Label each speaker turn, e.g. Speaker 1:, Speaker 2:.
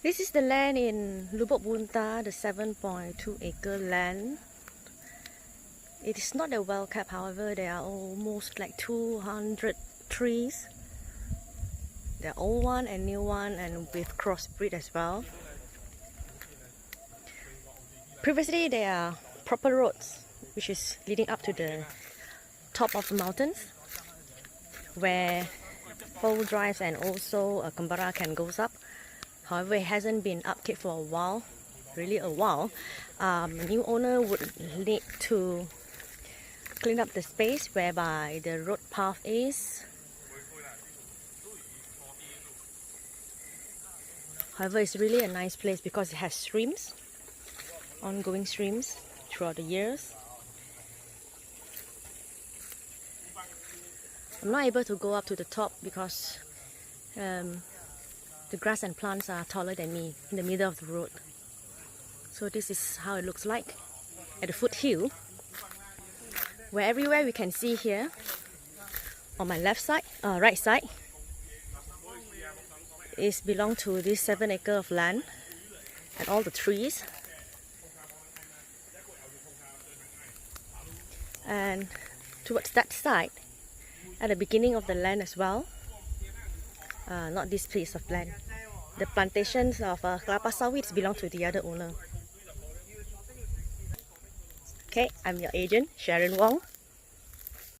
Speaker 1: This is the land in 𝗙𝗿𝗵𝗵𝗿𝗱, the 7.2-acre land. It is not that well kept, however, there are almost like 200 trees. There are old one and new one, and with crossbreed as well. Previously, there are proper roads which is leading up to the top of the mountains, where four drives and also a 𝗙𝗿𝗵𝗵𝗿𝗱 can go up. However, it hasn't been upkept for a while, really a while. A new owner would need to clean up the space whereby the road path is. However, it's really a nice place because it has streams, ongoing streams throughout the years. I'm not able to go up to the top because the grass and plants are taller than me in the middle of the road. So this is how it looks like at the foothill, where everywhere we can see here on my left side, right side, is belong to this 7 acre of land and all the trees. And towards that side, at the beginning of the land as well, not this piece of land, the plantations of 𝗙𝗿𝗄𝗏 belong to the other owner. Okay, I'm your agent, Sharon Wong.